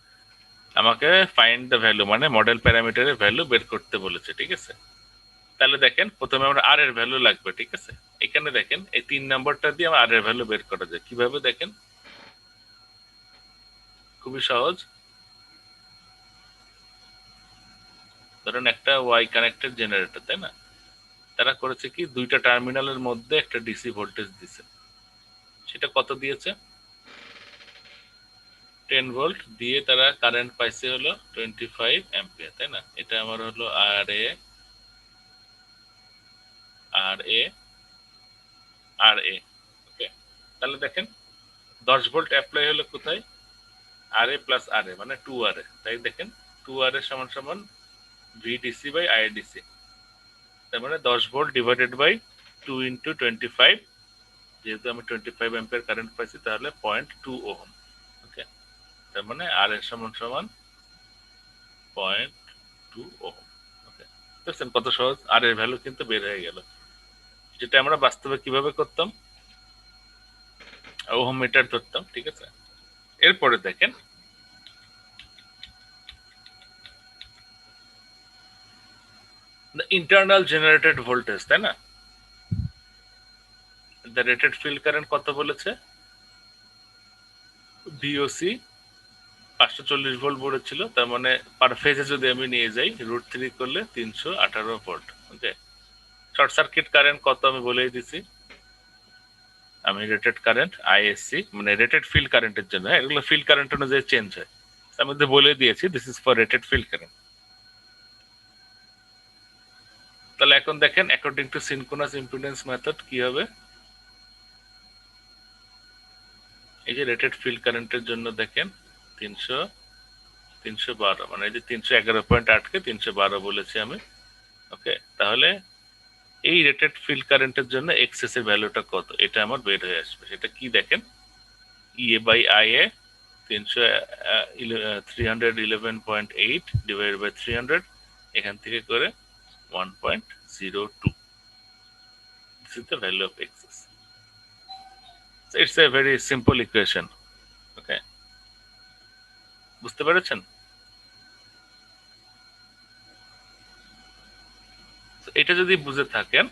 [SPEAKER 1] আমাকে ফাইন্ড দ্য ভ্যালু মানে মডেল প্যারামিটারের ভ্যালু বের করতে বলেছে, ঠিক আছে। তাহলে দেখেন প্রথমে আমরা আর এর ভ্যালু লাগবে, ঠিক আছে। এখানে দেখেন এই 3 নাম্বারটা দিয়ে আমার আর এর ভ্যালু বের করা যায় কিভাবে দেখেন, খুবই সহজ। ধরেন একটা ওয়াই কানেক্টেড জেনারেটর, তাই না? তারা করেছে কি দুইটা টার্মিনালের মধ্যে একটা ডিসি ভোল্টেজ দিছে। সেটা কত দিয়েছে? 10 ভোল্ট দিয়ে তারা কারেন্ট পাইছে হলো 25 অ্যাম্পিয়ার, তাই না? এটা আমার হলো আর এ আর এ আর এ ওকে। তাহলে দেখেন 10 ভোল্ট অ্যাপ্লাই হলো কোথায়? আর এ প্লাস আর এ মানে 2 আর এ। তাই দেখেন 2 আর এ সমান সমান ভিডিসি বাই আইডিসি। তার মানে 10 ভোল্ট ডিভাইডেড বাই 2 ইন্টু 25, যেহেতু আমি 25 অ্যাম্পিয়ার কারেন্ট পাইছি তাহলে 0.2 ওহম। ওকে, তার মানে আর এর সমান সমান 0.2 ওহম। ওকে, দেখছেন কত সহজ, আর এর ভ্যালু কিন্তু বের হয়ে গেল, যেটা আমরা বাস্তবে কিভাবে করতাম, ওহম মিটার ধরতাম, ঠিক আছে। এরপরে দেখেন ইন্টারনাল জেনারেটেড ভোল্টেজ, তাই না? দ্য রেটেড ফিল্ড কারেন্ট কত বলেছে? ভিওসি 540 ভোল্ট বলেছিল, তার মানে পার ফেজে যদি আমি নিয়ে যাই √3 করলে 318 ভোল্ট। ওকে, শর্ট সার্কিট কারেন্ট কত আমি বলেই দিছি, আমি রেটেড কারেন্ট আইএসসি মানে রেটেড ফিল্ড কারেন্টের জন্য, এগুলো ফিল্ড কারেন্ট অনুযায়ী চেঞ্জ হয়, আমি তো বলে দিয়েছি this is for rated field current. তাহলে এখন দেখেন according to synchronous impedance method কি হবে, এই যে রেটেড ফিল্ড কারেন্টের জন্য দেখেন 312 মানে এই যে 311.8 কে 312 বলেছি আমি। ওকে, তাহলে এই রেটেড ফিল্ড কারেন্টের জন্য এক্সেস এর ভ্যালুটা কত এটা আমার বের হয়ে আসবে। সেটা কি দেখেন, E A by I A 311.8 divided by 300, এখান থেকে করে 1.02, this is the value of excess. It's a very simple equation. Okay, বুঝতে পেরেছেন? এটা যদি বুঝে থাকেন,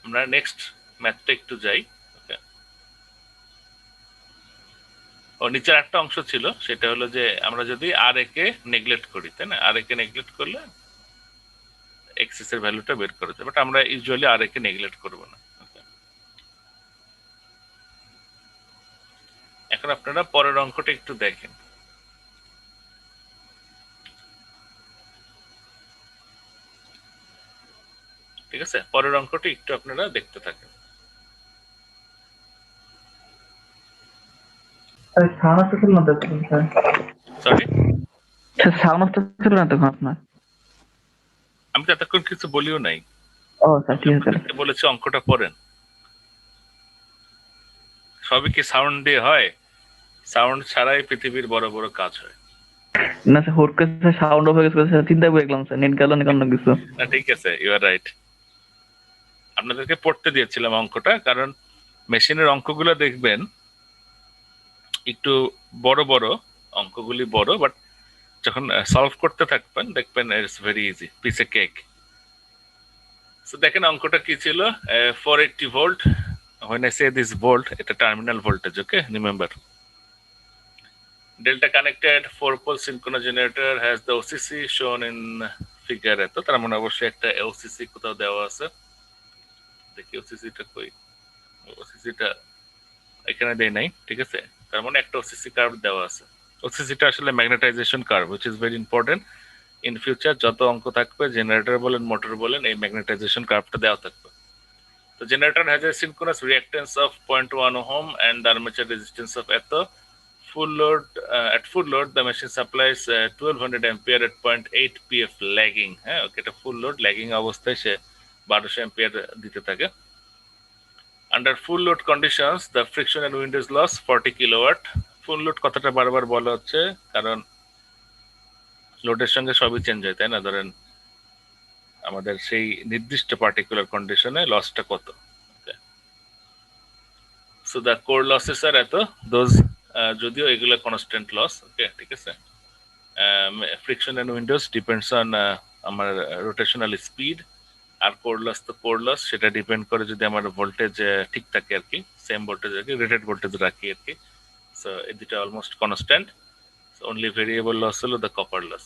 [SPEAKER 1] আমরা নেক্সট ম্যাথটা একটু যাই। ওকে, ও নিচের একটা অংশ ছিল, সেটা হলো যে আমরা যদি আর এ কে নেগলেক্ট করি, তাই না? আর এ কে নেগলেক্ট করলে এক্সেস এর ভ্যালুটা বের করা যায়, বাট আমরা ইউজুয়ালি আর এ কে নেগলেক্ট করব না। এখন আপনারা পরের অঙ্কটা একটু দেখেন। ঠিক আছে, পরের অঙ্কটি একটু আপনারা দেখতে থাকেন।
[SPEAKER 4] সাউন্ড আসতেছিল না তখন স্যার।
[SPEAKER 1] সরি,
[SPEAKER 4] সাউন্ড আসতেছিল না তখন আপনার।
[SPEAKER 1] আমি তো এতক্ষণ কিছু বলিও নাই,
[SPEAKER 4] ও স্যার ঠিক আছে।
[SPEAKER 1] আপনাদেরকে বলেছি অঙ্কটা পড়েন। সবই কি সাউন্ড দিয়ে হয়? সাউন্ড ছাড়াই পৃথিবীর বড় বড় কাজ হয়।
[SPEAKER 4] না স্যার হুট করে সাউন্ড অফ হয়ে গেছে স্যার, চিন্তা করে গেলাম স্যার নেট গেল না অন্য কিছু।
[SPEAKER 1] না ঠিক আছে, ইউ আর রাইট। আপনাদেরকে পড়তে দিয়েছিলাম অঙ্কটা, কারণ মেশিনের অঙ্কগুলো দেখবেন একটু বড় বড়, অঙ্কগুলি বড়, বাট যখন সলভ করতে থাকবেন দেখবেন it's very easy, piece a cake. So দেখেন অঙ্কটা কি ছিল, 480 volt, when I say this volt, এটা terminal voltage. Okay, remember delta connected 4-pole synchronous generator has the OCC shown in figure এত, তার মানে অবশ্যই একটা OCC কোথাও দেওয়া আছে। দেখি OCC টা কই, OCC টা এখানে দেই নাই, ঠিক আছে। তার মানে একটা OCC কার্ভ দেওয়া আছে। OCC টা আসলে magnetization curve, which is very important in future। যত অঙ্ক থাকবে জেনারেটর বলেন মোটর বলেন, এই ম্যাগনেটাইজেশন কার্ভটা দেওয়া থাকবে। তো generator has a synchronous reactance of 0.1 ohm and the armature resistance of এত। Full load, at full load the machine supplies 1200 ampere at 0.8 pf lagging। হ্যাঁ, ওকে, এটা ফুল লোড, ল্যাগিং অবস্থায় সে 1200 অ্যাম্পিয়ার দিতে থাকে। Under full load conditions the friction and windage loss 40 kilowatt। Full load কথাটা বারবার বলা হচ্ছে কারণ লোডের সঙ্গে সবই চেঞ্জ হয়, তাই না? ধরেন আমাদের সেই নির্দিষ্ট পার্টিকুলার কন্ডিশনে লসটা কত। So the core losses are এত দোজ, যদিও এগুলো কনস্ট্যান্ট লস। ওকে, ঠিক আছে। Friction and windows depends on আমার রোটেশনাল স্পিড, আর কোর লস তো কোর লস, সেটা ডিপেন্ড করে যদি আমার ভোল্টেজ ঠিক থাকে আর কি, সেম ভোল্টেজ আর কি, রেটেড ভোল্টেজ রাখি আর কি। সো এই দুটা almost constant. Only variable loss হলো the copper loss.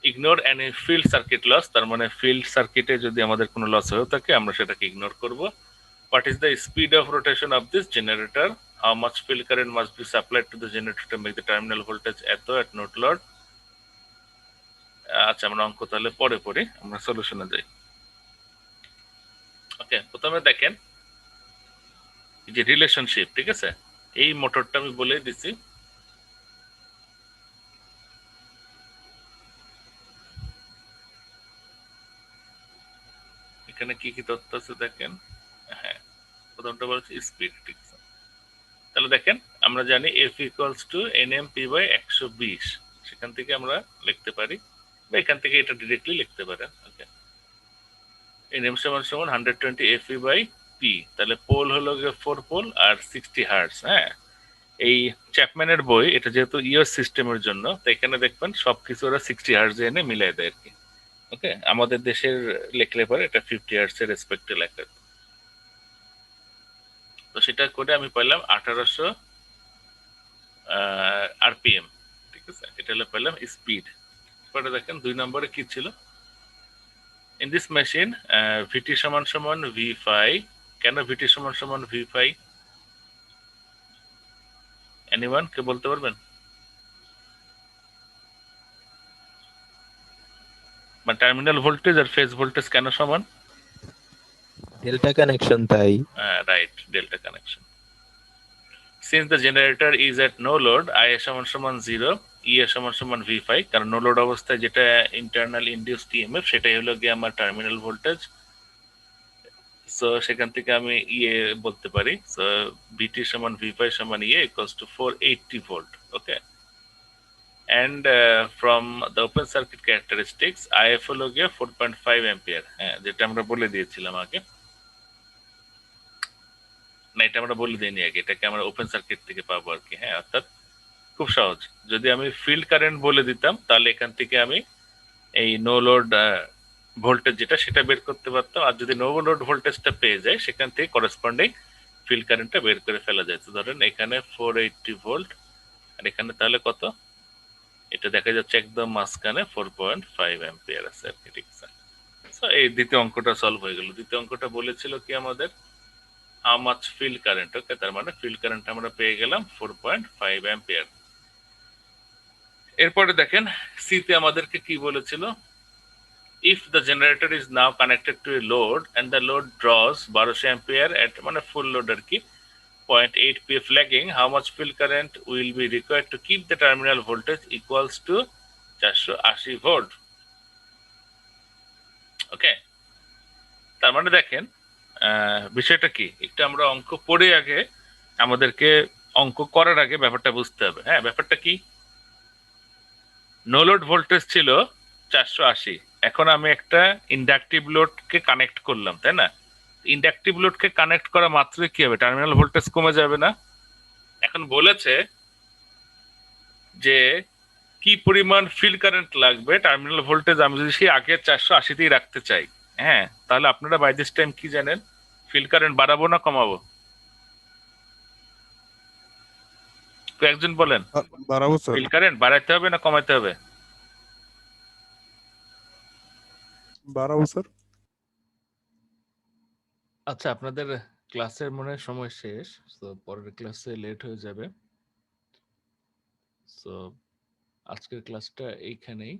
[SPEAKER 1] Ignore any field circuit loss, তার মানে ফিল্ড সার্কিটে যদি আমাদের কোনো লস হয়ে থাকে আমরা সেটাকে ইগনোর করব। What is the speed of rotation of this generator? How much field current must be supplied to the generator to make the terminal voltage এত at note load? আচ্ছা, আমরা অঙ্ক তাহলে পরে পড়ি, আমরা সলিউশনে যাই। ওকে, প্রথমে দেখেন এই যে রিলেশনশিপ, ঠিক আছে। এই মোটরটা আমি বলে দিছি, এখানে কি কি তথ্য আছে দেখেন। হ্যাঁ, প্রথমটা বলছি স্পিড, ঠিক আছে। তাহলে দেখেন আমরা জানি F equals to NMP by 120, সেখান থেকে আমরা লিখতে পারি, বা এখান থেকে এটা ডিরেক্টলি লিখতে পারেন। ওকে, এনএম সমান সমান 120 এফই বাই পি, তাহলে পোল হলো 4 পোল আর 60 হার্টজ। হ্যাঁ, এই চ্যাপম্যানের বই, এটা যেহেতু ইউএস সিস্টেমের জন্য, তো এখানে দেখবেন সবকিছু ওরা 60 হার্টজ এনে মিলাই দেয় আর কি। ওকে, আমাদের দেশের লিখলে পরে এটা 50 হার্টজ এর রেসপেক্টে লেখা। তো সেটা করে আমি পাইলাম 1800 আরপিএম, ঠিক আছে। এটা হলো পেলাম স্পিড। পরে দেখেন 2 নম্বরে কি ছিল, ইন দিস মেশিন ভিটি সমান সমান ভি5। কেন ভিটি সমান সমান ভি5? এনিওয়ান, কে বলতে পারবেন? মানে টার্মিনাল ভোল্টেজ আর ফেজ ভোল্টেজ কেন সমান?
[SPEAKER 5] ডেল্টা কানেকশন তাই।
[SPEAKER 1] Right, delta connection. Since the generator is at no load, I A সমান সমান 0, ই এ সমান সমান ভি5, কারণ নো লোড অবস্থায় যেটা ইন্টারনাল ইনডিউসড ইএমএফ সেটাই হলো গিয়ে আমার টার্মিনাল ভোল্টেজ। সো সেখান থেকে আমি ইএ বলতে পারি। সো ভিটি সমান ভি5 সমান E A equals to 480 volt. Okay, and from the open circuit characteristics IF হলো গিয়ে 4.5 অ্যাম্পিয়ার। হ্যাঁ, যেটা আমরা বলে দিয়েছিলাম আগে, না এটা আমরা বলে দিইনি আগে, এটাকে আমরা ওপেন সার্কিট থেকে পাবো আর কি। হ্যাঁ, অর্থাৎ খুব সহজ, যদি আমি ফিল্ড কারেন্ট বলে দিতাম তাহলে এখান থেকে আমি এই নো লোড ভোল্টেজ যেটা সেটা বের করতে পারতাম, আর যদি নো লোড ভোল্টেজটা পেয়ে যায় সেখান থেকে করেসপন্ডিং ফিল্ড কারেন্টটা বের করে ফেলা যায়। তো ধরেন এখানে 480 ভোল্ট, আর এখানে তাহলে কত, এটা দেখা যাচ্ছে একদম মাঝখানে 4.5 অ্যাম্পিয়ার আছে আর কি, ঠিক আছে। সো এই দ্বিতীয় অঙ্কটা সলভ হয়ে গেল। দ্বিতীয় অঙ্কটা বলেছিল কি আমাদের, হাউ মাচ ফিল্ড কারেন্ট। ওকে, তার মানে ফিল্ড কারেন্ট আমরা পেয়ে গেলাম 4.5 অ্যাম্পিয়ার। এরপরে দেখেন সিতে আমাদেরকে কি বলেছিল, if the generator is now connected to a load and the load draws 1200 ampere at মানে full load আর কি 0.8 pf lagging, how much field current will be required to keep the terminal voltage equals to 480 volt? ওকে, তার মানে দেখেন বিষয়টা কি, একটু আমরা অঙ্ক পড়ে আগে আমাদেরকে অঙ্ক করার আগে ব্যাপারটা বুঝতে হবে। হ্যাঁ, ব্যাপারটা কি, নো লোড ভোল্টেজ ছিল 480, এখন আমি একটা ইন্ডাকটিভ লোডকে কানেক্ট করলাম, তাই না? ইন্ডাকটিভ লোডকে কানেক্ট করা মাত্রই কি হবে, টার্মিনাল ভোল্টেজ কমে যাবে না? এখন বলেছে যে কি পরিমাণ ফিল্ড কারেন্ট লাগবে টার্মিনাল ভোল্টেজ আমি যদি সেই আগের 480তেই রাখতে চাই। হ্যাঁ, তাহলে আপনারা বাই দিস টাইম কি জানেন, ফিল্ড কারেন্ট বাড়াবো না কমাবো? তো একজন বলেন,
[SPEAKER 2] বাড়াবো স্যার।
[SPEAKER 1] ফিল্ড কারেন্ট বাড়াইতে হবে না কমাইতে হবে?
[SPEAKER 2] বাড়াবো স্যার।
[SPEAKER 1] আচ্ছা, আপনাদের ক্লাসের মনে হয় সময় শেষ, তো পরের ক্লাসে লেট হয়ে যাবে। সো আজকের ক্লাসটা এইখানেই